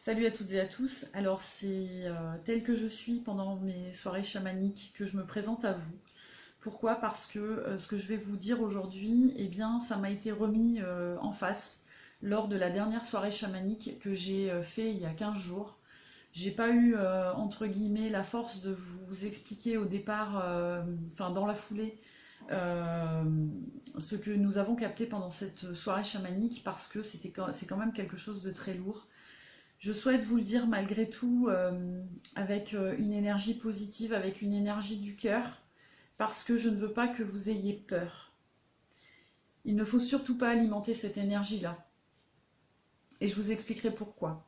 Salut à toutes et à tous. Alors c'est tel que je suis pendant mes soirées chamaniques que je me présente à vous. Pourquoi? Parce que ce que je vais vous dire aujourd'hui, eh bien, ça m'a été remis en face lors de la dernière soirée chamanique que j'ai fait il y a 15 jours. J'ai pas eu, entre guillemets, la force de vous expliquer au départ, enfin dans la foulée, euh, ce que nous avons capté pendant cette soirée chamanique parce que c'est quand même quelque chose de très lourd. Je souhaite vous le dire malgré tout avec une énergie positive, avec une énergie du cœur, parce que je ne veux pas que vous ayez peur. Il ne faut surtout pas alimenter cette énergie-là. Et je vous expliquerai pourquoi.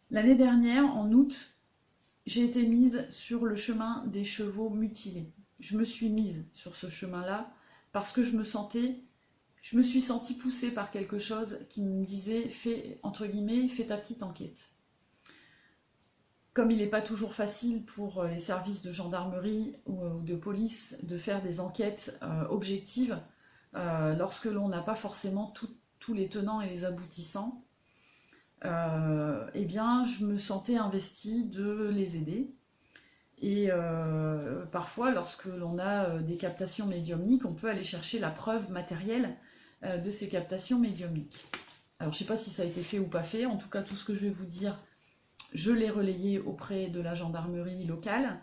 L'année dernière, en août, j'ai été mise sur le chemin des chevaux mutilés. Je me suis mise sur ce chemin-là parce que je me suis sentie poussée par quelque chose qui me disait, fais, entre guillemets, fais ta petite enquête. Comme il n'est pas toujours facile pour les services de gendarmerie ou de police de faire des enquêtes objectives lorsque l'on n'a pas forcément tous les tenants et les aboutissants, eh bien, je me sentais investie de les aider. Et parfois, lorsque l'on a des captations médiumniques, on peut aller chercher la preuve matérielle de ces captations médiumniques. Alors, je ne sais pas si ça a été fait ou pas fait. En tout cas, tout ce que je vais vous dire, je l'ai relayé auprès de la gendarmerie locale.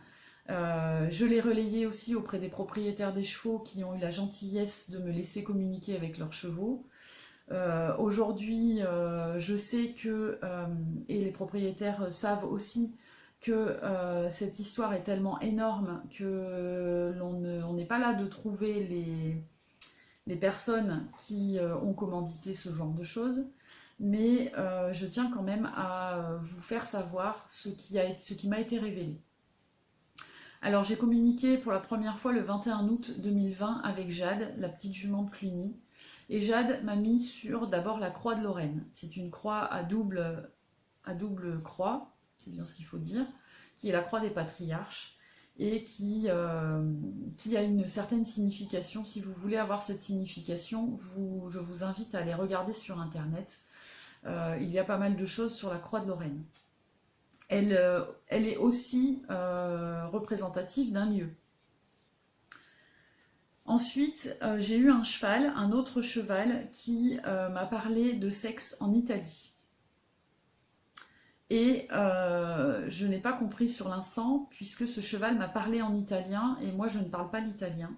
Je l'ai relayé aussi auprès des propriétaires des chevaux qui ont eu la gentillesse de me laisser communiquer avec leurs chevaux. Aujourd'hui, je sais que, et les propriétaires savent aussi, que cette histoire est tellement énorme que on n'est pas là de trouver les personnes qui ont commandité ce genre de choses, mais je tiens quand même à vous faire savoir ce qui m'a été révélé. Alors j'ai communiqué pour la première fois le 21 août 2020 avec Jade, la petite jument de Cluny, et Jade m'a mis sur d'abord la croix de Lorraine. C'est une croix à double croix, c'est bien ce qu'il faut dire, qui est la croix des patriarches, et qui a une certaine signification. Si vous voulez avoir cette signification, je vous invite à aller regarder sur internet. Il y a pas mal de choses sur la croix de Lorraine. Elle est aussi représentative d'un lieu. Ensuite, j'ai eu un cheval, un autre cheval, qui m'a parlé de sexe en Italie. Et je n'ai pas compris sur l'instant, puisque ce cheval m'a parlé en italien, et moi je ne parle pas l'italien.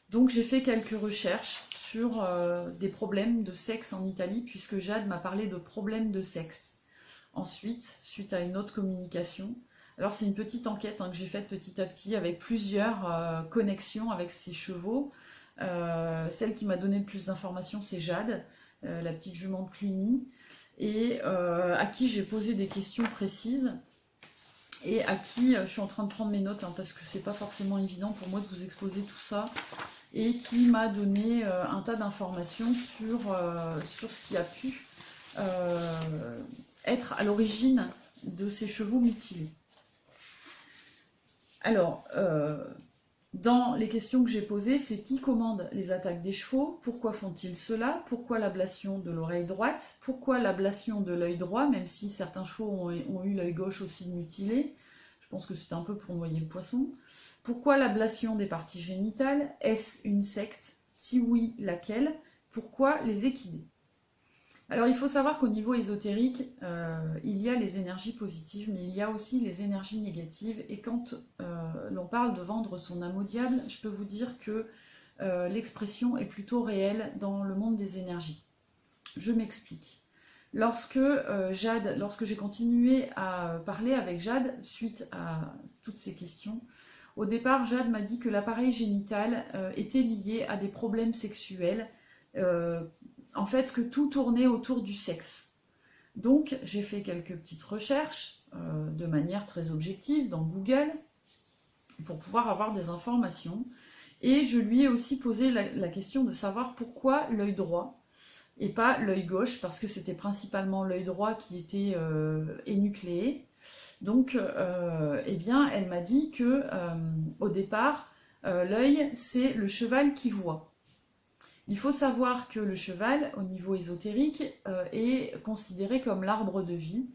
Donc j'ai fait quelques recherches sur des problèmes de sexe en Italie, puisque Jade m'a parlé de problèmes de sexe. Ensuite, suite à une autre communication, alors c'est une petite enquête que j'ai faite petit à petit avec plusieurs connexions avec ces chevaux. Celle qui m'a donné le plus d'informations, c'est Jade, la petite jument de Cluny, et à qui j'ai posé des questions précises, et à qui je suis en train de prendre mes notes, parce que c'est pas forcément évident pour moi de vous exposer tout ça, et qui m'a donné un tas d'informations sur ce qui a pu être à l'origine de ces chevaux mutilés. Alors, dans les questions que j'ai posées, c'est qui commande les attaques des chevaux? Pourquoi font-ils cela? Pourquoi l'ablation de l'oreille droite? Pourquoi l'ablation de l'œil droit, même si certains chevaux ont eu l'œil gauche aussi mutilé? Je pense que c'est un peu pour noyer le poisson. Pourquoi l'ablation des parties génitales? Est-ce une secte? Si oui, laquelle? Pourquoi les équidés? Alors il faut savoir qu'au niveau ésotérique, il y a les énergies positives, mais il y a aussi les énergies négatives. Et quand l'on parle de vendre son âme au diable, je peux vous dire que l'expression est plutôt réelle dans le monde des énergies. Je m'explique. Lorsque j'ai continué à parler avec Jade, suite à toutes ces questions, au départ, Jade m'a dit que l'appareil génital était lié à des problèmes sexuels, en fait que tout tournait autour du sexe. Donc j'ai fait quelques petites recherches de manière très objective dans Google pour pouvoir avoir des informations, et je lui ai aussi posé la question de savoir pourquoi l'œil droit et pas l'œil gauche, parce que c'était principalement l'œil droit qui était énucléé. Donc eh bien elle m'a dit que au départ l'œil c'est le cheval qui voit. Il faut savoir que le cheval, au niveau ésotérique, est considéré comme l'arbre de vie.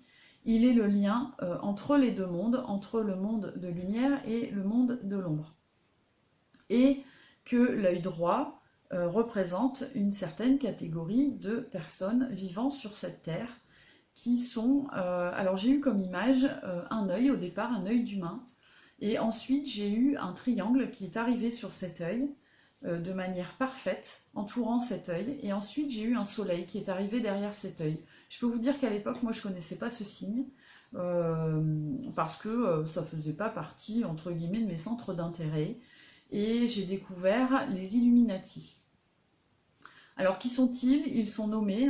Il est le lien entre les deux mondes, entre le monde de lumière et le monde de l'ombre. Et que l'œil droit représente une certaine catégorie de personnes vivant sur cette terre qui sont... alors j'ai eu comme image un œil au départ, un œil d'humain, et ensuite j'ai eu un triangle qui est arrivé sur cet œil de manière parfaite, entourant cet œil, et ensuite j'ai eu un soleil qui est arrivé derrière cet œil. Je peux vous dire qu'à l'époque, moi je ne connaissais pas ce signe, parce que ça ne faisait pas partie, entre guillemets, de mes centres d'intérêt, et j'ai découvert les Illuminati. Alors, qui sont-ils? Ils sont nommés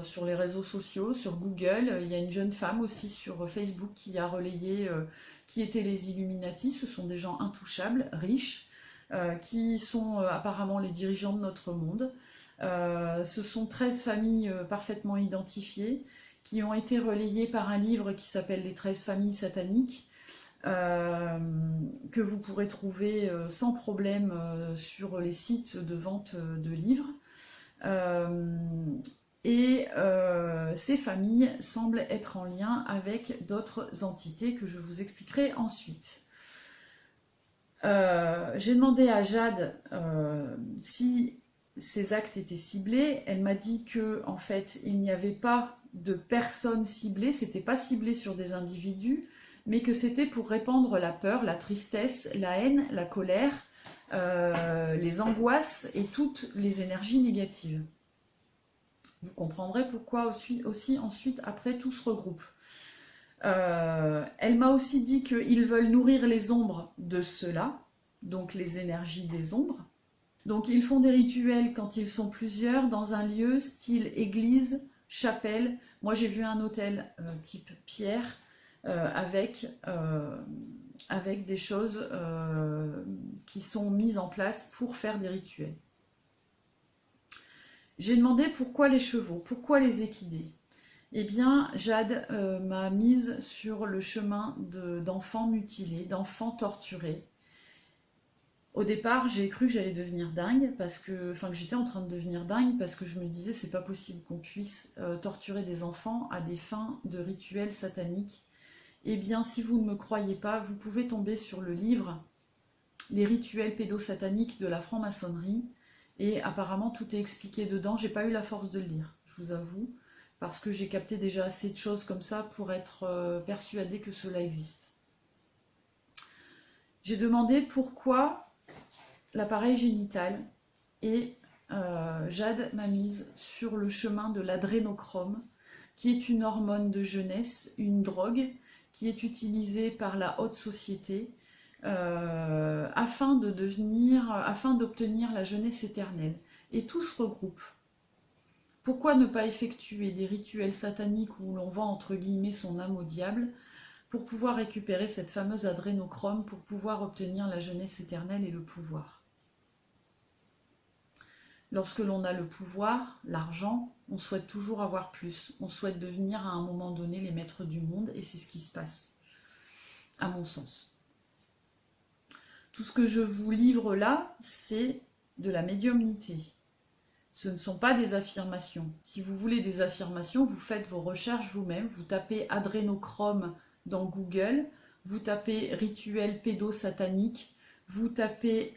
sur les réseaux sociaux, sur Google. Il y a une jeune femme aussi sur Facebook qui a relayé qui étaient les Illuminati. Ce sont des gens intouchables, riches, qui sont apparemment les dirigeants de notre monde. Ce sont 13 familles parfaitement identifiées qui ont été relayées par un livre qui s'appelle Les 13 familles sataniques, que vous pourrez trouver sans problème sur les sites de vente de livres. Ces familles semblent être en lien avec d'autres entités que je vous expliquerai ensuite. J'ai demandé à Jade si ces actes étaient ciblés. Elle m'a dit que en fait il n'y avait pas de personnes ciblées, c'était pas ciblé sur des individus, mais que c'était pour répandre la peur, la tristesse, la haine, la colère, les angoisses et toutes les énergies négatives. Vous comprendrez pourquoi aussi ensuite, après, tout se regroupe. Elle m'a aussi dit qu'ils veulent nourrir les ombres de cela, donc les énergies des ombres. Donc ils font des rituels quand ils sont plusieurs dans un lieu style église, chapelle. Moi j'ai vu un hôtel type pierre avec des choses qui sont mises en place pour faire des rituels. J'ai demandé pourquoi les chevaux, pourquoi les équidés. Eh bien, Jade m'a mise sur le chemin d'enfants mutilés, d'enfants torturés. Au départ, j'ai cru que j'allais devenir dingue, que j'étais en train de devenir dingue, parce que je me disais c'est pas possible qu'on puisse torturer des enfants à des fins de rituels sataniques. Eh bien, si vous ne me croyez pas, vous pouvez tomber sur le livre « Les rituels pédosataniques de la franc-maçonnerie », et apparemment tout est expliqué dedans. J'ai pas eu la force de le lire, je vous avoue, parce que j'ai capté déjà assez de choses comme ça pour être persuadée que cela existe. J'ai demandé pourquoi l'appareil génital, et Jade m'a mise sur le chemin de l'adrénochrome, qui est une hormone de jeunesse, une drogue qui est utilisée par la haute société afin d'obtenir la jeunesse éternelle. Et tout se regroupe. Pourquoi ne pas effectuer des rituels sataniques où l'on vend entre guillemets son âme au diable pour pouvoir récupérer cette fameuse adrénochrome, pour pouvoir obtenir la jeunesse éternelle et le pouvoir? Lorsque l'on a le pouvoir, l'argent, on souhaite toujours avoir plus. On souhaite devenir à un moment donné les maîtres du monde, et c'est ce qui se passe, à mon sens. Tout ce que je vous livre là, c'est de la médiumnité. Ce ne sont pas des affirmations. Si vous voulez des affirmations, vous faites vos recherches vous-même. Vous tapez adrénochrome dans Google, vous tapez rituel pédosatanique, vous tapez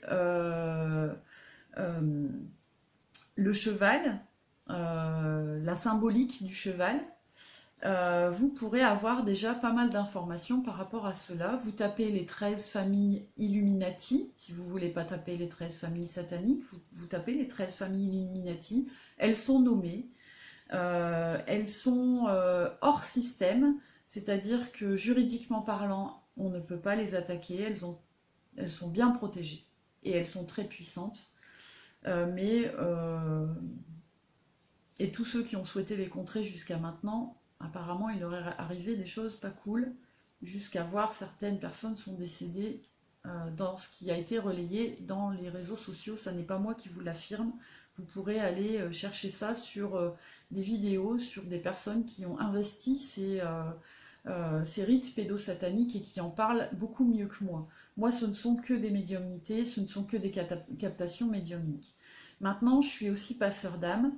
le cheval, la symbolique du cheval. Vous pourrez avoir déjà pas mal d'informations par rapport à cela. Vous tapez les 13 familles Illuminati, si vous ne voulez pas taper les 13 familles sataniques, vous tapez les 13 familles Illuminati. Elles sont nommées, elles sont hors système, c'est-à-dire que juridiquement parlant, on ne peut pas les attaquer, elles sont bien protégées et elles sont très puissantes. Et tous ceux qui ont souhaité les contrer jusqu'à maintenant, apparemment, il leur est arrivé des choses pas cool, jusqu'à voir certaines personnes sont décédées dans ce qui a été relayé dans les réseaux sociaux. Ça n'est pas moi qui vous l'affirme. Vous pourrez aller chercher ça sur des vidéos, sur des personnes qui ont investi ces rites pédosataniques et qui en parlent beaucoup mieux que moi. Moi, ce ne sont que des médiumnités, ce ne sont que des captations médiumniques. Maintenant, je suis aussi passeur d'âme,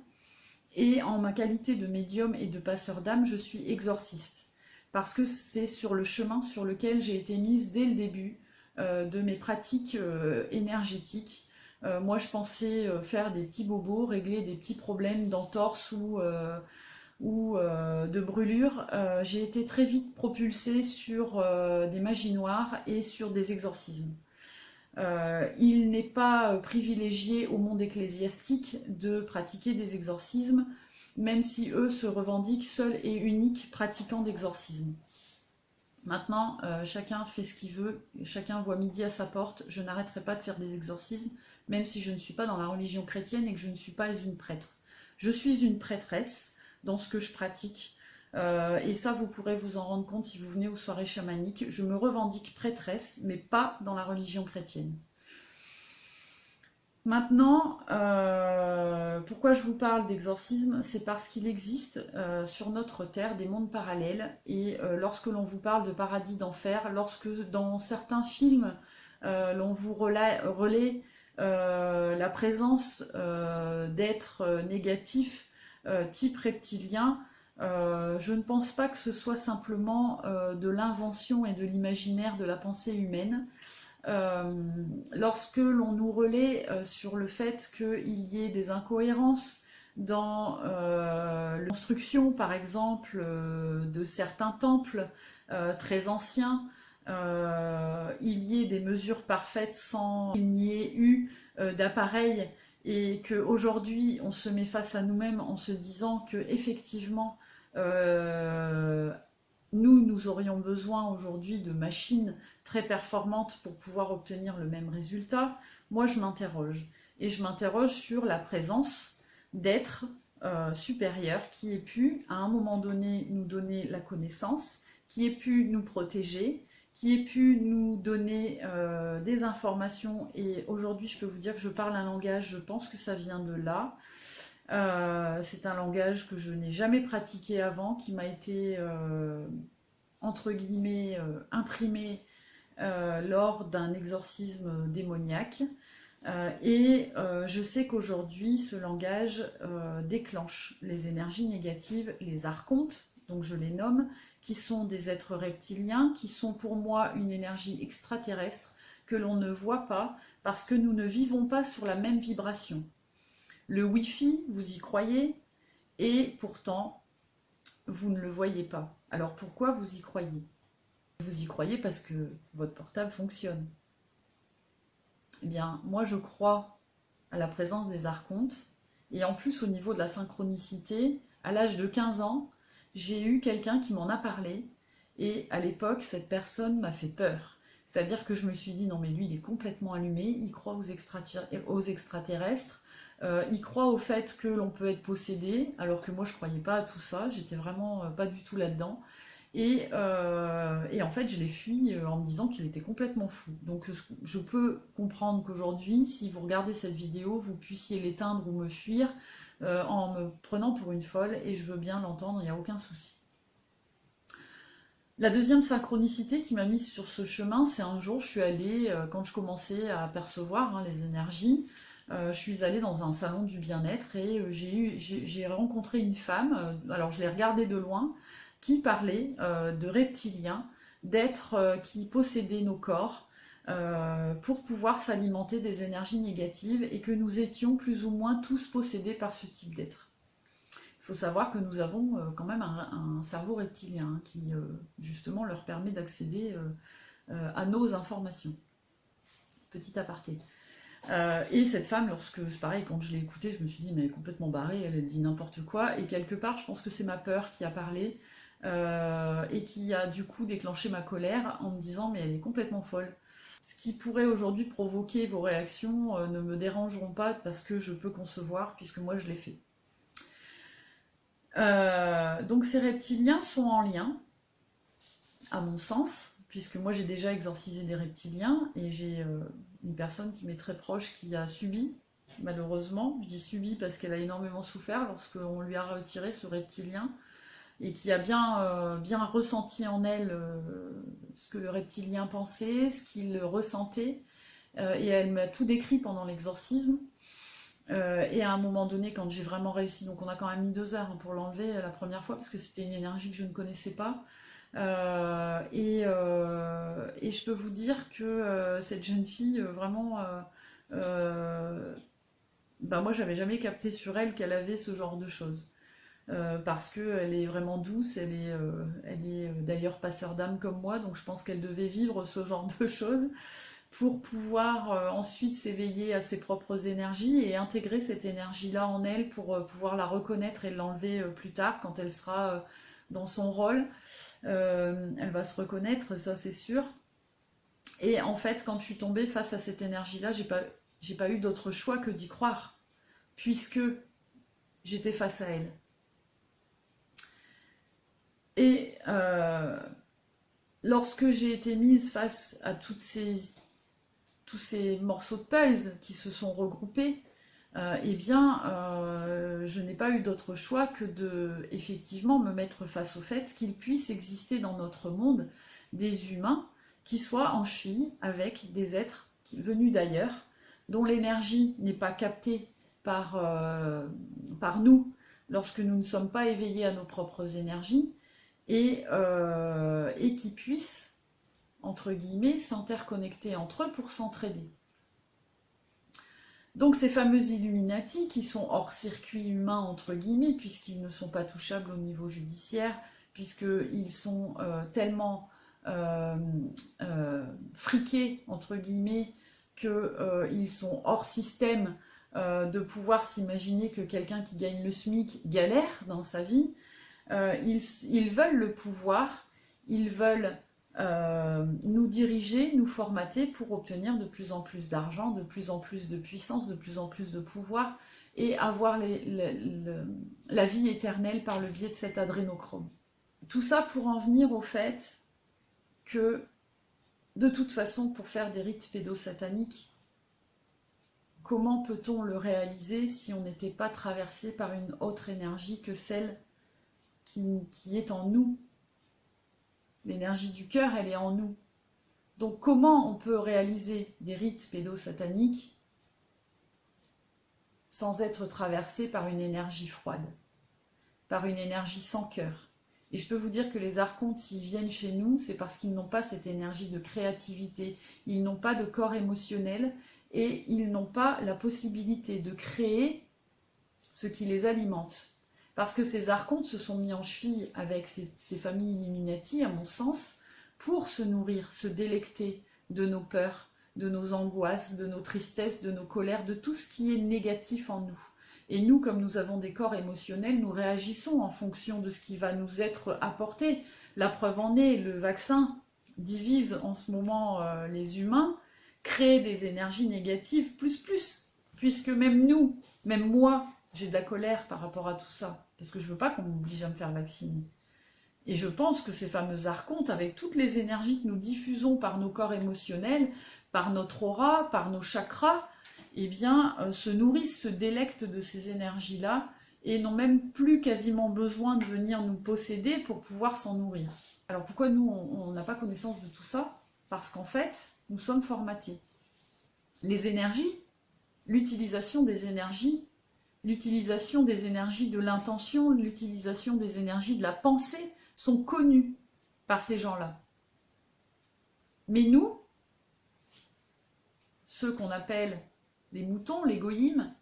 et en ma qualité de médium et de passeur d'âme, je suis exorciste. Parce que c'est sur le chemin sur lequel j'ai été mise dès le début de mes pratiques énergétiques. Moi, je pensais faire des petits bobos, régler des petits problèmes d'entorse ou de brûlure. J'ai été très vite propulsée sur des magies noires et sur des exorcismes. Il n'est pas privilégié au monde ecclésiastique de pratiquer des exorcismes, même si eux se revendiquent seuls et uniques pratiquants d'exorcisme. Maintenant, chacun fait ce qu'il veut, chacun voit midi à sa porte, je n'arrêterai pas de faire des exorcismes, même si je ne suis pas dans la religion chrétienne et que je ne suis pas une prêtre. Je suis une prêtresse dans ce que je pratique, et ça vous pourrez vous en rendre compte si vous venez aux soirées chamaniques. Je me revendique prêtresse, mais pas dans la religion chrétienne. Maintenant, pourquoi je vous parle d'exorcisme? C'est parce qu'il existe sur notre terre des mondes parallèles, et lorsque l'on vous parle de paradis, d'enfer, lorsque dans certains films l'on vous relaie la présence d'êtres négatifs type reptilien, je ne pense pas que ce soit simplement de l'invention et de l'imaginaire de la pensée humaine. Lorsque l'on nous relaie sur le fait qu'il y ait des incohérences dans la construction, par exemple, de certains temples très anciens, il y ait des mesures parfaites sans qu'il n'y ait eu d'appareil, et qu'aujourd'hui on se met face à nous-mêmes en se disant que effectivement nous aurions besoin aujourd'hui de machines très performantes pour pouvoir obtenir le même résultat. Moi, je m'interroge. Et je m'interroge sur la présence d'êtres supérieurs qui aient pu, à un moment donné, nous donner la connaissance, qui aient pu nous protéger, qui aient pu nous donner des informations. Et aujourd'hui, je peux vous dire que je parle un langage, je pense que ça vient de là. C'est un langage que je n'ai jamais pratiqué avant, qui m'a été entre guillemets imprimé lors d'un exorcisme démoniaque. Je sais qu'aujourd'hui ce langage déclenche les énergies négatives, les archontes, donc je les nomme, qui sont des êtres reptiliens, qui sont pour moi une énergie extraterrestre que l'on ne voit pas parce que nous ne vivons pas sur la même vibration. Le Wi-Fi, vous y croyez, et pourtant, vous ne le voyez pas. Alors pourquoi vous y croyez? Vous y croyez parce que votre portable fonctionne. Eh bien, moi je crois à la présence des archontes, et en plus au niveau de la synchronicité, à l'âge de 15 ans, j'ai eu quelqu'un qui m'en a parlé, et à l'époque, cette personne m'a fait peur. C'est-à-dire que je me suis dit, non mais lui il est complètement allumé, il croit aux extraterrestres, il croit au fait que l'on peut être possédé, alors que moi je croyais pas à tout ça, j'étais vraiment pas du tout là-dedans. Et en fait, je l'ai fui en me disant qu'il était complètement fou. Donc je peux comprendre qu'aujourd'hui, si vous regardez cette vidéo, vous puissiez l'éteindre ou me fuir en me prenant pour une folle, et je veux bien l'entendre, il n'y a aucun souci. La deuxième synchronicité qui m'a mise sur ce chemin, c'est un jour, je suis allée, quand je commençais à percevoir les énergies, je suis allée dans un salon du bien-être, et j'ai rencontré une femme, alors je l'ai regardée de loin, qui parlait de reptiliens, d'êtres qui possédaient nos corps pour pouvoir s'alimenter des énergies négatives, et que nous étions plus ou moins tous possédés par ce type d'être. Il faut savoir que nous avons quand même un cerveau reptilien qui justement leur permet d'accéder à nos informations. Petit aparté. Et cette femme, c'est pareil, quand je l'ai écoutée, je me suis dit, mais elle est complètement barrée, elle dit n'importe quoi, et quelque part, je pense que c'est ma peur qui a parlé, et qui a du coup déclenché ma colère en me disant, mais elle est complètement folle. Ce qui pourrait aujourd'hui provoquer vos réactions ne me dérangeront pas, parce que je peux concevoir, puisque moi je l'ai fait. Donc ces reptiliens sont en lien, à mon sens, puisque moi j'ai déjà exorcisé des reptiliens, et j'ai une personne qui m'est très proche qui a subi, malheureusement, je dis subi parce qu'elle a énormément souffert lorsqu'on lui a retiré ce reptilien, et qui a bien ressenti en elle ce que le reptilien pensait, ce qu'il ressentait, et elle m'a tout décrit pendant l'exorcisme. Et à un moment donné, quand j'ai vraiment réussi, donc on a quand même mis 2 heures hein, pour l'enlever la première fois, parce que c'était une énergie que je ne connaissais pas. Et je peux vous dire que cette jeune fille, vraiment, ben moi j'avais jamais capté sur elle qu'elle avait ce genre de choses. Parce qu'elle est vraiment douce, elle est d'ailleurs passeur d'âme comme moi, donc je pense qu'elle devait vivre ce genre de choses pour pouvoir ensuite s'éveiller à ses propres énergies et intégrer cette énergie-là en elle pour pouvoir la reconnaître et l'enlever plus tard quand elle sera dans son rôle. Elle va se reconnaître, ça c'est sûr. Et en fait, quand je suis tombée face à cette énergie-là, j'ai pas eu d'autre choix que d'y croire, puisque j'étais face à elle. Et lorsque j'ai été mise face à tous ces morceaux de puzzle qui se sont regroupés, eh bien, je n'ai pas eu d'autre choix que de, effectivement, me mettre face au fait qu'il puisse exister dans notre monde des humains qui soient en cheville avec des êtres venus d'ailleurs, dont l'énergie n'est pas captée par nous lorsque nous ne sommes pas éveillés à nos propres énergies, et qui puissent, entre guillemets, s'interconnecter entre eux pour s'entraider. Donc ces fameux Illuminati qui sont hors circuit humain, entre guillemets, puisqu'ils ne sont pas touchables au niveau judiciaire, puisqu'ils sont tellement friqués, entre guillemets, qu'ils sont hors système de pouvoir s'imaginer que quelqu'un qui gagne le SMIC galère dans sa vie. Ils veulent le pouvoir, ils veulent nous diriger, nous formater pour obtenir de plus en plus d'argent, de plus en plus de puissance, de plus en plus de pouvoir et avoir la vie éternelle par le biais de cet adrénochrome. Tout ça pour en venir au fait que, de toute façon, pour faire des rites pédosataniques, comment peut-on le réaliser si on n'était pas traversé par une autre énergie que celle qui est en nous? L'énergie du cœur, elle est en nous. Donc comment on peut réaliser des rites pédosataniques sans être traversé par une énergie froide, par une énergie sans cœur? Et je peux vous dire que les archontes, s'ils viennent chez nous, c'est parce qu'ils n'ont pas cette énergie de créativité, ils n'ont pas de corps émotionnel et ils n'ont pas la possibilité de créer ce qui les alimente. Parce que ces archontes se sont mis en cheville avec ces familles Illuminati, à mon sens, pour se nourrir, se délecter de nos peurs, de nos angoisses, de nos tristesses, de nos colères, de tout ce qui est négatif en nous. Et nous, comme nous avons des corps émotionnels, nous réagissons en fonction de ce qui va nous être apporté. La preuve en est, le vaccin divise en ce moment les humains, crée des énergies négatives plus, puisque même nous, même moi, j'ai de la colère par rapport à tout ça, parce que je veux pas qu'on m'oblige à me faire vacciner. Et je pense que ces fameux archontes, avec toutes les énergies que nous diffusons par nos corps émotionnels, par notre aura, par nos chakras, eh bien, se nourrissent, se délectent de ces énergies-là, et n'ont même plus quasiment besoin de venir nous posséder pour pouvoir s'en nourrir. Alors pourquoi nous, on n'a pas connaissance de tout ça? Parce qu'en fait, nous sommes formatés. Les énergies, l'utilisation des énergies de l'intention, l'utilisation des énergies de la pensée sont connues par ces gens-là. Mais nous, ceux qu'on appelle les moutons, les goïms,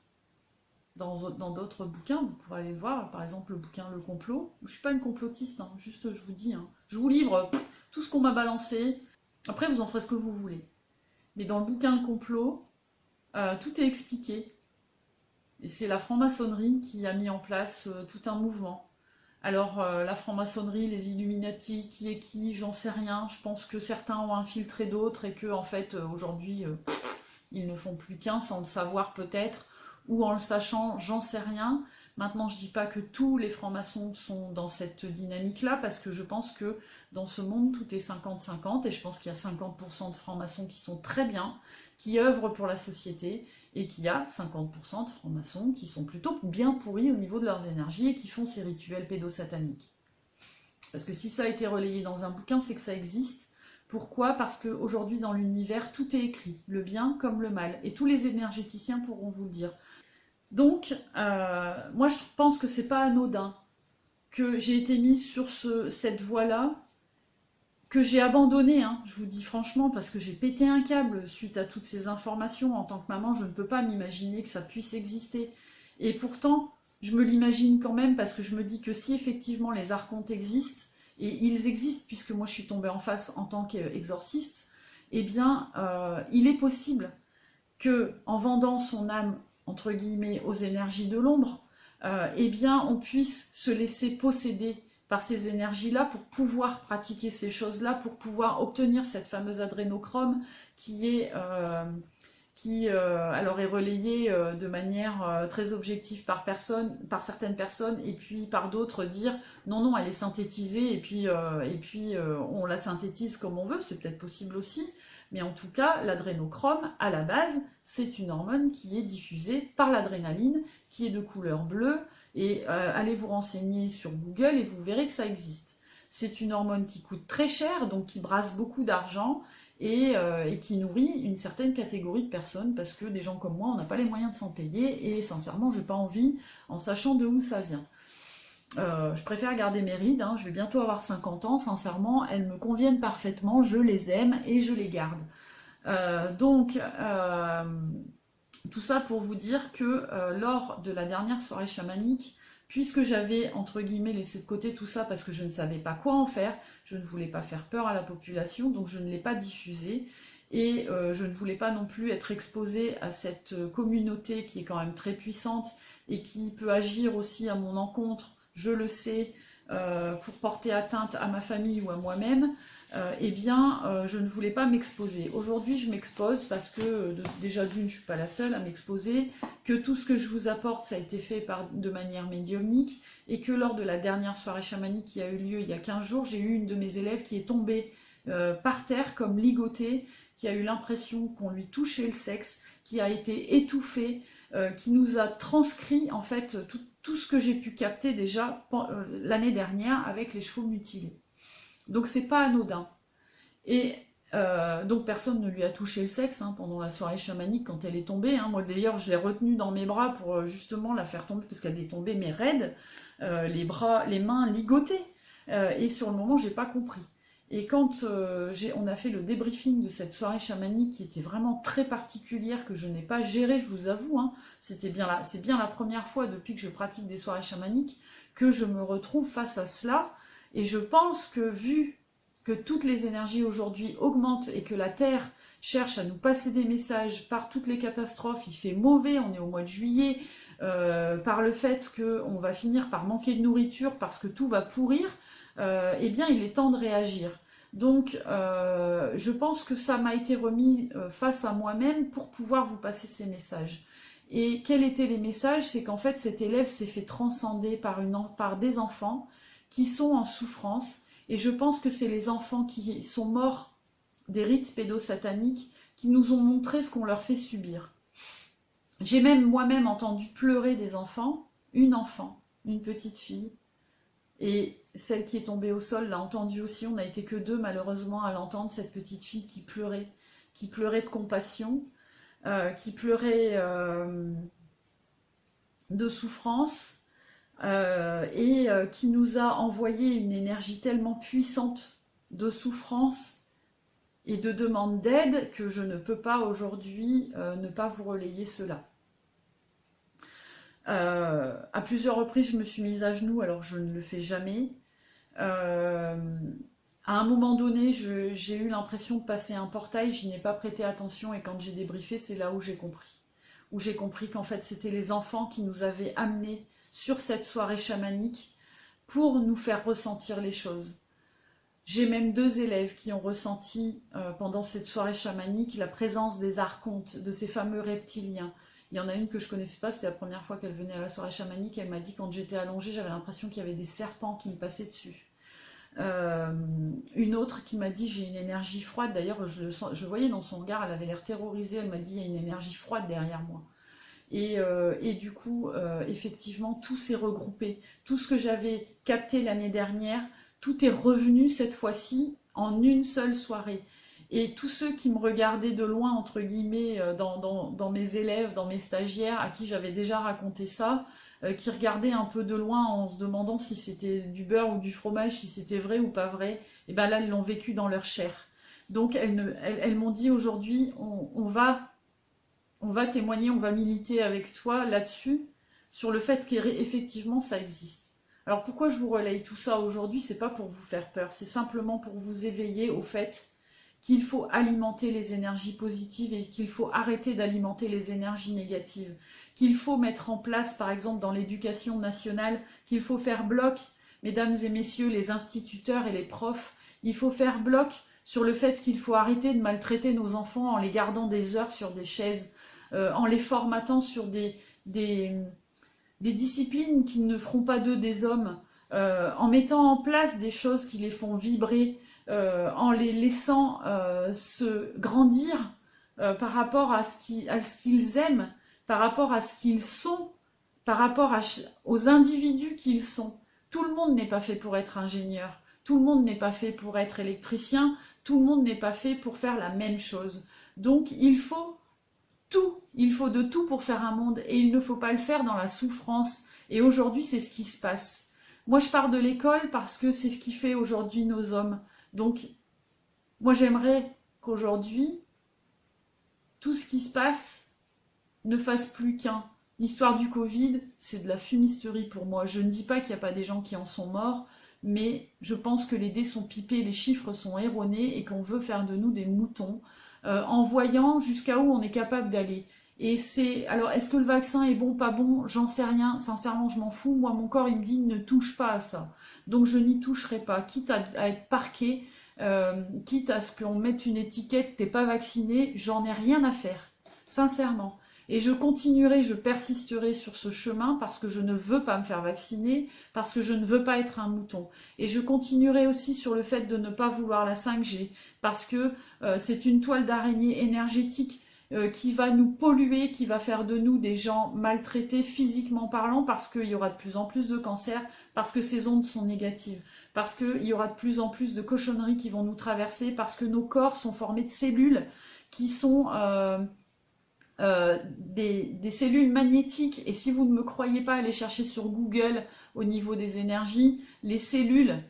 dans d'autres bouquins, vous pourrez aller le voir, par exemple le bouquin Le Complot. Je ne suis pas une complotiste, hein, juste je vous dis, hein, je vous livre tout ce qu'on m'a balancé, après vous en ferez ce que vous voulez. Mais dans le bouquin Le Complot, tout est expliqué. Et c'est la franc-maçonnerie qui a mis en place tout un mouvement. Alors, la franc-maçonnerie, les Illuminati, qui est qui, j'en sais rien. Je pense que certains ont infiltré d'autres et que, en fait, aujourd'hui, ils ne font plus qu'un, sans le savoir peut-être, ou en le sachant, j'en sais rien. Maintenant, je dis pas que tous les francs-maçons sont dans cette dynamique-là, parce que je pense que dans ce monde, tout est 50-50, et je pense qu'il y a 50% de francs-maçons qui sont très bien, qui œuvrent pour la société, et qu'il y a 50% de francs-maçons qui sont plutôt bien pourris au niveau de leurs énergies et qui font ces rituels pédosataniques. Parce que si ça a été relayé dans un bouquin, c'est que ça existe. Pourquoi? Parce qu'aujourd'hui, dans l'univers, tout est écrit, le bien comme le mal. Et tous les énergéticiens pourront vous le dire. Donc, moi je pense que c'est pas anodin que j'ai été mise sur cette voie-là, que j'ai abandonné, hein, je vous dis franchement, parce que j'ai pété un câble suite à toutes ces informations. En tant que maman, je ne peux pas m'imaginer que ça puisse exister. Et pourtant, je me l'imagine quand même, parce que je me dis que si effectivement les archontes existent, et ils existent puisque moi je suis tombée en face en tant qu'exorciste, eh bien, il est possible que, en vendant son âme, entre guillemets, aux énergies de l'ombre, eh bien, on puisse se laisser posséder par ces énergies-là pour pouvoir pratiquer ces choses-là, pour pouvoir obtenir cette fameuse adrénochrome qui alors est relayée de manière très objective par certaines personnes, et puis par d'autres dire non, non, elle est synthétisée, et puis on la synthétise comme on veut, c'est peut-être possible aussi, mais en tout cas, l'adrénochrome, à la base, c'est une hormone qui est diffusée par l'adrénaline, qui est de couleur bleue, et allez vous renseigner sur Google et vous verrez que ça existe. C'est une hormone qui coûte très cher, donc qui brasse beaucoup d'argent, et qui nourrit une certaine catégorie de personnes, parce que des gens comme moi, on n'a pas les moyens de s'en payer, et sincèrement, j'ai pas envie, en sachant de où ça vient. Je préfère garder mes rides, hein, je vais bientôt avoir 50 ans, sincèrement, elles me conviennent parfaitement, je les aime et je les garde. Donc, tout ça pour vous dire que lors de la dernière soirée chamanique, puisque j'avais, entre guillemets, laissé de côté tout ça parce que je ne savais pas quoi en faire, je ne voulais pas faire peur à la population, donc je ne l'ai pas diffusé, et je ne voulais pas non plus être exposée à cette communauté qui est quand même très puissante, et qui peut agir aussi à mon encontre, je le sais, pour porter atteinte à ma famille ou à moi-même. Eh bien, je ne voulais pas m'exposer. Aujourd'hui, je m'expose parce que, déjà d'une, je ne suis pas la seule à m'exposer, que tout ce que je vous apporte, ça a été fait de manière médiumnique, et que lors de la dernière soirée chamanique qui a eu lieu il y a 15 jours, j'ai eu une de mes élèves qui est tombée par terre comme ligotée, qui a eu l'impression qu'on lui touchait le sexe, qui a été étouffée, qui nous a transcrit en fait tout ce que j'ai pu capter déjà l'année dernière avec les chevaux mutilés. Donc c'est pas anodin. Et donc personne ne lui a touché le sexe hein, pendant la soirée chamanique quand elle est tombée. Hein. Moi d'ailleurs je l'ai retenue dans mes bras pour justement la faire tomber parce qu'elle est tombée mais raide, les bras, les mains ligotées. Et sur le moment j'ai pas compris. Et quand on a fait le débriefing de cette soirée chamanique qui était vraiment très particulière, que je n'ai pas gérée, je vous avoue, hein, c'est bien la première fois depuis que je pratique des soirées chamaniques que je me retrouve face à cela. Et je pense que vu que toutes les énergies aujourd'hui augmentent et que la Terre cherche à nous passer des messages par toutes les catastrophes, il fait mauvais, on est au mois de juillet, par le fait qu'on va finir par manquer de nourriture parce que tout va pourrir, eh bien il est temps de réagir. Donc je pense que ça m'a été remis face à moi-même pour pouvoir vous passer ces messages. Et quels étaient les messages? C'est qu'en fait cet élève s'est fait transcender par des enfants qui sont en souffrance, et je pense que c'est les enfants qui sont morts des rites pédosataniques qui nous ont montré ce qu'on leur fait subir. J'ai même moi-même entendu pleurer des enfants, une petite fille, et celle qui est tombée au sol l'a entendu aussi, on n'a été que deux malheureusement à l'entendre, cette petite fille qui pleurait de compassion, qui pleurait de souffrance, et qui nous a envoyé une énergie tellement puissante de souffrance et de demande d'aide que je ne peux pas aujourd'hui ne pas vous relayer cela. À plusieurs reprises, je me suis mise à genoux, alors je ne le fais jamais. À un moment donné, j'ai eu l'impression de passer un portail, je n'y ai pas prêté attention, et quand j'ai débriefé, c'est là où j'ai compris. Où j'ai compris qu'en fait, c'était les enfants qui nous avaient amenés sur cette soirée chamanique pour nous faire ressentir les choses. J'ai même 2 élèves qui ont ressenti pendant cette soirée chamanique la présence des archontes, de ces fameux reptiliens. Il y en a une que je ne connaissais pas, c'était la première fois qu'elle venait à la soirée chamanique, elle m'a dit quand j'étais allongée, j'avais l'impression qu'il y avait des serpents qui me passaient dessus. Une autre qui m'a dit j'ai une énergie froide, d'ailleurs je voyais dans son regard, elle avait l'air terrorisée, elle m'a dit il y a une énergie froide derrière moi. Et du coup, effectivement, tout s'est regroupé. Tout ce que j'avais capté l'année dernière, tout est revenu cette fois-ci en une seule soirée. Et tous ceux qui me regardaient de loin, entre guillemets, dans mes élèves, dans mes stagiaires, à qui j'avais déjà raconté ça, qui regardaient un peu de loin en se demandant si c'était du beurre ou du fromage, si c'était vrai ou pas vrai, et ben là, elles l'ont vécu dans leur chair. Donc elles m'ont dit aujourd'hui, on va témoigner, on va militer avec toi là-dessus, sur le fait qu'effectivement ça existe. Alors pourquoi je vous relaye tout ça aujourd'hui? C'est pas pour vous faire peur, c'est simplement pour vous éveiller au fait qu'il faut alimenter les énergies positives et qu'il faut arrêter d'alimenter les énergies négatives. Qu'il faut mettre en place, par exemple dans l'éducation nationale, qu'il faut faire bloc, mesdames et messieurs, les instituteurs et les profs, il faut faire bloc sur le fait qu'il faut arrêter de maltraiter nos enfants en les gardant des heures sur des chaises, en les formatant sur des disciplines qui ne feront pas d'eux des hommes, en mettant en place des choses qui les font vibrer, en les laissant se grandir par rapport à ce qu'ils aiment, par rapport à ce qu'ils sont, par rapport aux individus qu'ils sont. Tout le monde n'est pas fait pour être ingénieur, tout le monde n'est pas fait pour être électricien, tout le monde n'est pas fait pour faire la même chose. Donc il faut de tout pour faire un monde et il ne faut pas le faire dans la souffrance. Et aujourd'hui, c'est ce qui se passe. Moi, je pars de l'école parce que c'est ce qui fait aujourd'hui nos hommes. Donc, moi, j'aimerais qu'aujourd'hui, tout ce qui se passe ne fasse plus qu'un. L'histoire du Covid, c'est de la fumisterie pour moi. Je ne dis pas qu'il n'y a pas des gens qui en sont morts, mais je pense que les dés sont pipés, les chiffres sont erronés et qu'on veut faire de nous des moutons en voyant jusqu'à où on est capable d'aller. Et c'est alors, est-ce que le vaccin est bon, pas bon? J'en sais rien. Sincèrement, je m'en fous. Moi, mon corps, il me dit ne touche pas à ça. Donc, je n'y toucherai pas. Quitte à être parqué, quitte à ce qu'on mette une étiquette, t'es pas vacciné, j'en ai rien à faire. Sincèrement. Et je continuerai, je persisterai sur ce chemin parce que je ne veux pas me faire vacciner, parce que je ne veux pas être un mouton. Et je continuerai aussi sur le fait de ne pas vouloir la 5G, parce que c'est une toile d'araignée énergétique qui va nous polluer, qui va faire de nous des gens maltraités physiquement parlant, parce qu'il y aura de plus en plus de cancers, parce que ces ondes sont négatives, parce qu'il y aura de plus en plus de cochonneries qui vont nous traverser, parce que nos corps sont formés de cellules qui sont... des cellules magnétiques, et si vous ne me croyez pas, allez chercher sur Google au niveau des énergies, les cellules,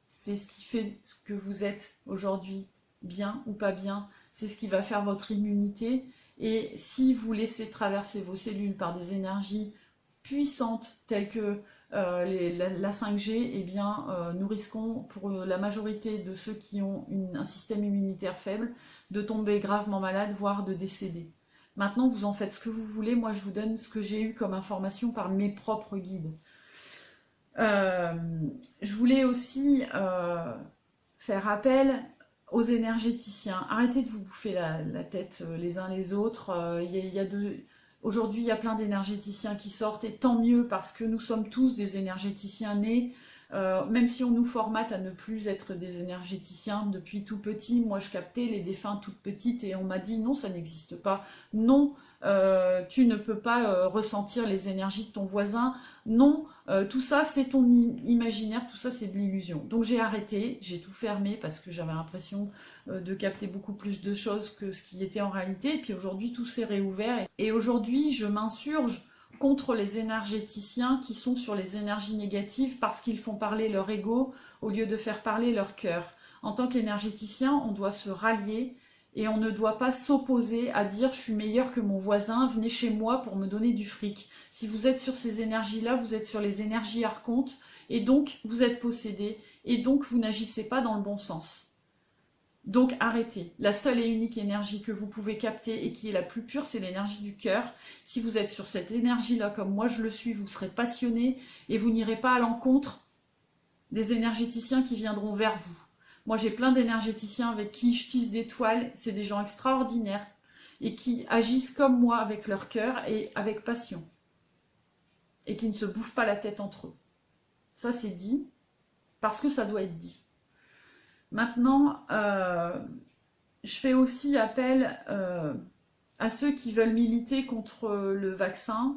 c'est ce qui fait que vous êtes aujourd'hui, bien ou pas bien, c'est ce qui va faire votre immunité, et si vous laissez traverser vos cellules par des énergies puissantes telles que la 5G, eh bien, nous risquons pour la majorité de ceux qui ont un système immunitaire faible de tomber gravement malade, voire de décéder. Maintenant, vous en faites ce que vous voulez. Moi, je vous donne ce que j'ai eu comme information par mes propres guides. Je voulais aussi faire appel aux énergéticiens. Arrêtez de vous bouffer la tête les uns les autres. Aujourd'hui, il y a plein d'énergéticiens qui sortent, et tant mieux, parce que nous sommes tous des énergéticiens nés. Même si on nous formate à ne plus être des énergéticiens depuis tout petit, moi je captais les défunts toutes petites et on m'a dit non, ça n'existe pas, non, tu ne peux pas ressentir les énergies de ton voisin, non, tout ça c'est ton imaginaire, tout ça c'est de l'illusion. Donc j'ai arrêté, j'ai tout fermé parce que j'avais l'impression de capter beaucoup plus de choses que ce qui était en réalité, et puis aujourd'hui tout s'est réouvert, et aujourd'hui je m'insurge contre les énergéticiens qui sont sur les énergies négatives parce qu'ils font parler leur ego au lieu de faire parler leur cœur. En tant qu'énergéticien, on doit se rallier et on ne doit pas s'opposer à dire je suis meilleur que mon voisin, venez chez moi pour me donner du fric. Si vous êtes sur ces énergies-là, vous êtes sur les énergies archontes et donc vous êtes possédé et donc vous n'agissez pas dans le bon sens. Donc arrêtez. La seule et unique énergie que vous pouvez capter et qui est la plus pure, c'est l'énergie du cœur. Si vous êtes sur cette énergie-là, comme moi je le suis, vous serez passionné et vous n'irez pas à l'encontre des énergéticiens qui viendront vers vous. Moi j'ai plein d'énergéticiens avec qui je tisse des toiles, c'est des gens extraordinaires et qui agissent comme moi avec leur cœur et avec passion. Et qui ne se bouffent pas la tête entre eux. Ça c'est dit, parce que ça doit être dit. Maintenant, je fais aussi appel à ceux qui veulent militer contre le vaccin.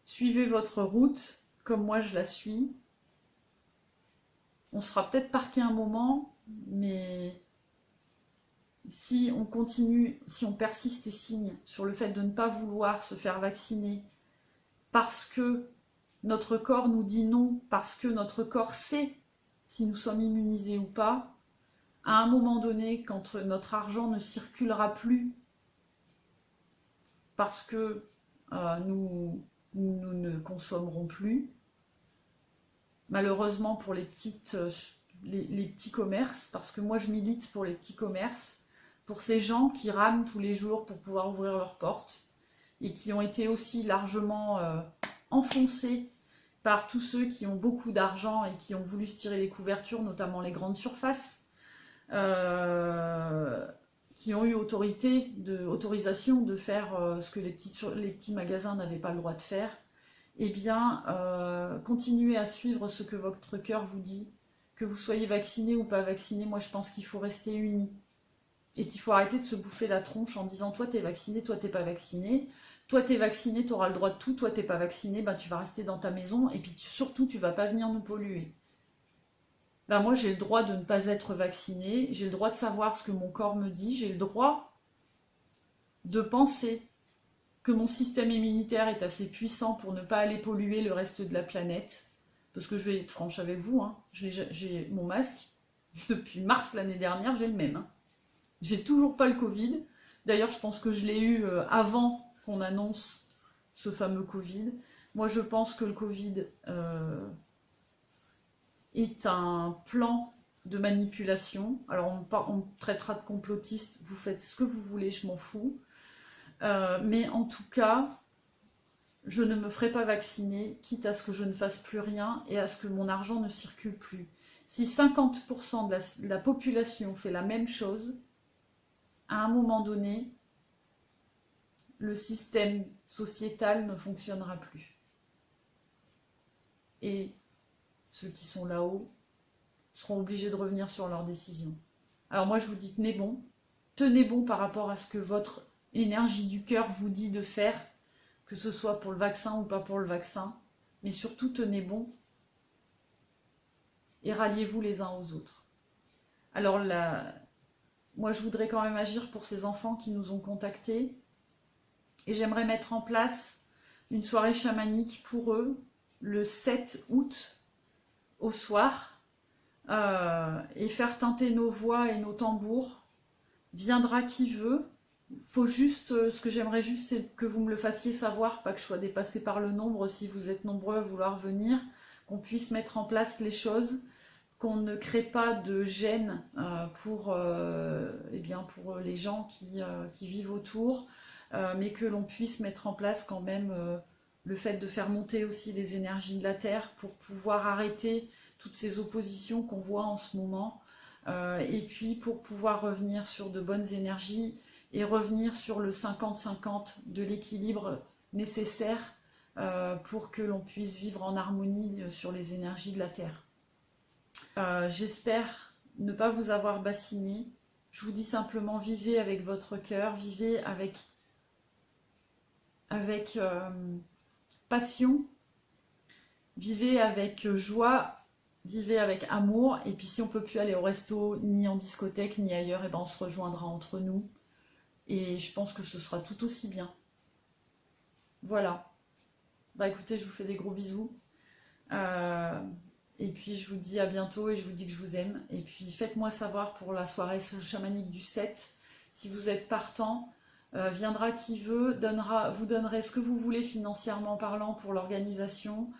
Suivez votre route, comme moi je la suis. on sera peut-être parqué un moment, mais si on continue, si on persiste et signe sur le fait de ne pas vouloir se faire vacciner parce que notre corps nous dit non, parce que notre corps sait si nous sommes immunisés ou pas, à un moment donné, quand notre argent ne circulera plus parce que nous ne consommerons plus, malheureusement pour les petits commerces, parce que moi je milite pour les petits commerces, pour ces gens qui rament tous les jours pour pouvoir ouvrir leurs portes, et qui ont été aussi largement enfoncés par tous ceux qui ont beaucoup d'argent et qui ont voulu se tirer les couvertures, notamment les grandes surfaces, qui ont eu autorisation de faire ce que les petits magasins n'avaient pas le droit de faire. Eh bien, continuez à suivre ce que votre cœur vous dit, que vous soyez vacciné ou pas vacciné. Moi je pense qu'il faut rester unis et qu'il faut arrêter de se bouffer la tronche en disant toi t'es vacciné, toi t'es pas vacciné, toi t'es vacciné, t'auras le droit de tout, toi t'es pas vacciné, ben tu vas rester dans ta maison et puis surtout tu vas pas venir nous polluer. Ben moi j'ai le droit de ne pas être vacciné, j'ai le droit de savoir ce que mon corps me dit, j'ai le droit de penser que mon système immunitaire est assez puissant pour ne pas aller polluer le reste de la planète. Parce que je vais être franche avec vous, hein, j'ai mon masque, depuis mars l'année dernière, j'ai le même. Hein. J'ai toujours pas le Covid. D'ailleurs, je pense que je l'ai eu avant qu'on annonce ce fameux Covid. Moi, je pense que le Covid est un plan de manipulation. Alors, on me traitera de complotiste, vous faites ce que vous voulez, je m'en fous. Mais en tout cas, je ne me ferai pas vacciner, quitte à ce que je ne fasse plus rien et à ce que mon argent ne circule plus. Si 50% de la population fait la même chose, à un moment donné, le système sociétal ne fonctionnera plus. Et ceux qui sont là-haut seront obligés de revenir sur leurs décisions. Alors moi je vous dis tenez bon par rapport à ce que votre énergie du cœur vous dit de faire, que ce soit pour le vaccin ou pas pour le vaccin, mais surtout tenez bon et ralliez-vous les uns aux autres. Alors moi je voudrais quand même agir pour ces enfants qui nous ont contactés, et j'aimerais mettre en place une soirée chamanique pour eux, le 7 août, au soir, et faire teinter nos voix et nos tambours. Viendra qui veut. Faut juste, ce que j'aimerais juste, c'est que vous me le fassiez savoir, pas que je sois dépassée par le nombre, si vous êtes nombreux à vouloir venir, qu'on puisse mettre en place les choses, qu'on ne crée pas de gêne pour les gens qui vivent autour, mais que l'on puisse mettre en place quand même le fait de faire monter aussi les énergies de la Terre pour pouvoir arrêter toutes ces oppositions qu'on voit en ce moment, et puis pour pouvoir revenir sur de bonnes énergies et revenir sur le 50-50 de l'équilibre nécessaire pour que l'on puisse vivre en harmonie sur les énergies de la Terre. J'espère ne pas vous avoir bassiné. Je vous dis simplement, vivez avec votre cœur, vivez avec passion, vivez avec joie, vivez avec amour, et puis si on ne peut plus aller au resto, ni en discothèque, ni ailleurs, et ben on se rejoindra entre nous, et je pense que ce sera tout aussi bien. Voilà. Bah écoutez, je vous fais des gros bisous. Et puis je vous dis à bientôt et je vous dis que je vous aime. Et puis faites-moi savoir pour la soirée chamanique du 7, si vous êtes partant. Viendra qui veut, vous donnerez ce que vous voulez financièrement parlant pour l'organisation.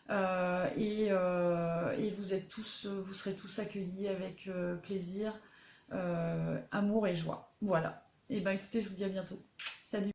Et vous serez tous accueillis avec plaisir, amour et joie. Voilà. Et ben écoutez, je vous dis à bientôt. Salut.